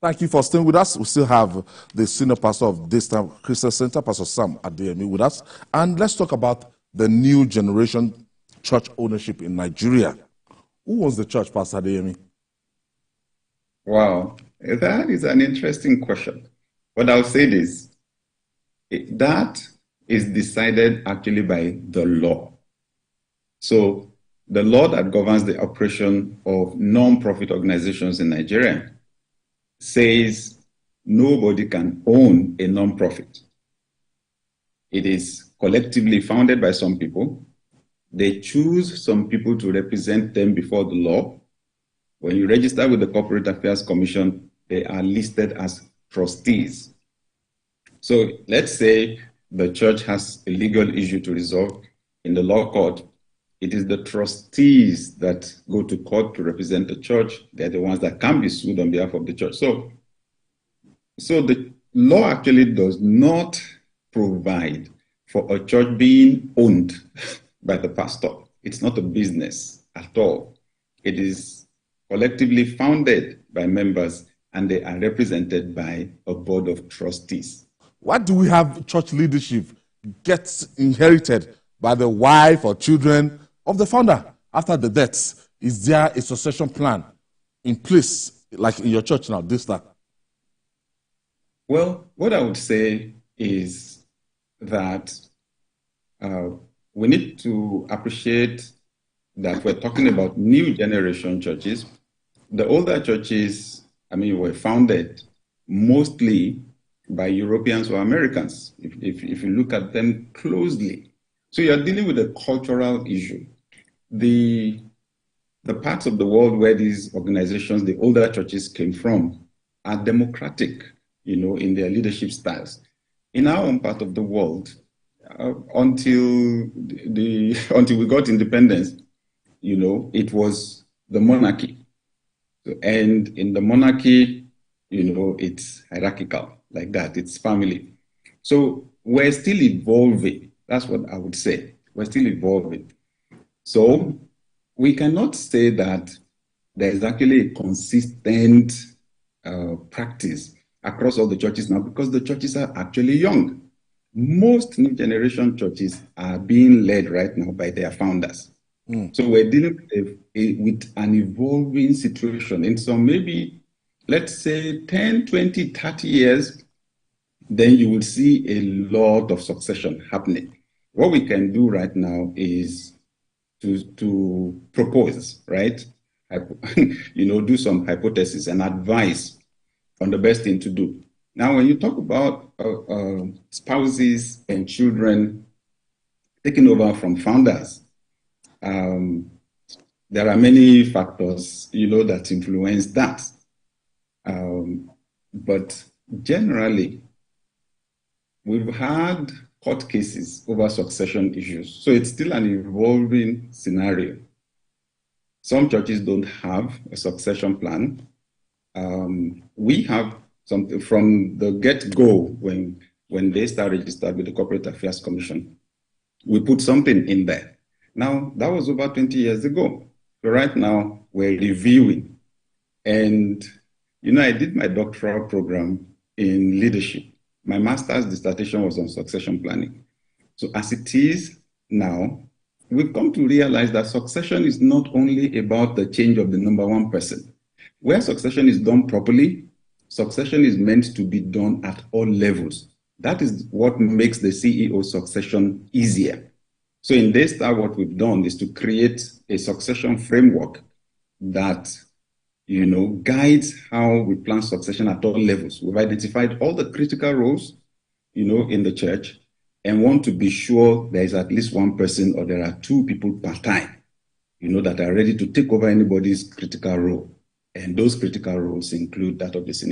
Thank you for staying with us. We still have the senior pastor of Daystar Christian Center, Pastor Sam Adeyemi, with us. And let's talk about the new generation church ownership in Nigeria. Who owns the church, Pastor Adeyemi? Wow, that is an interesting question. But I'll say this, that is decided actually by the law. So the law that governs the operation of non-profit organizations in Nigeria says nobody can own a non-profit. It is collectively founded by some people. They choose some people to represent them before the law. When you register with the Corporate Affairs Commission, they are listed as trustees. So let's say the church has a legal issue to resolve in the law court. It is the trustees that go to court to represent the church. They're the ones that can be sued on behalf of the church. So the law actually does not provide for a church being owned by the pastor. It's not a business at all. It is collectively founded by members, and they are represented by a board of trustees. Why do we have church leadership gets inherited by the wife or children of the founder after the death? Is there a succession plan in place, like in your church now, this time? Well, what I would say is that we need to appreciate that we're talking about new generation churches. The older churches, were founded mostly by Europeans or Americans, if you look at them closely. So you're dealing with a cultural issue. The parts of the world where these organizations, the older churches came from, are democratic, in their leadership styles. In our own part of the world, until we got independence, it was the monarchy. And in the monarchy, it's hierarchical like that. It's family. So we're still evolving. That's what I would say. We're still evolving. So we cannot say that there is actually a consistent practice across all the churches now, because the churches are actually young. Most new generation churches are being led right now by their founders. So we're dealing with an evolving situation. In some, maybe, let's say 10, 20, 30 years, then you will see a lot of succession happening. What we can do right now is to propose, right? Do some hypothesis and advice on the best thing to do. Now, when you talk about spouses and children taking over from founders, there are many factors, that influence that. But generally, we've had court cases over succession issues. So it's still an evolving scenario. Some churches don't have a succession plan. We have something from the get-go when they start registered with the Corporate Affairs Commission. We put something in there. Now, that was over 20 years ago. So right now, we're reviewing. And, I did my doctoral program in leadership. My master's dissertation was on succession planning. So as it is now, we've come to realize that succession is not only about the change of the number one person. Where succession is done properly, succession is meant to be done at all levels. That is what makes the CEO succession easier. So in Daystar, what we've done is to create a succession framework that, guides how we plan succession at all levels. We've identified all the critical roles, in the church, and want to be sure there is at least one person or there are two people per time, that are ready to take over anybody's critical role. And those critical roles include that of the senior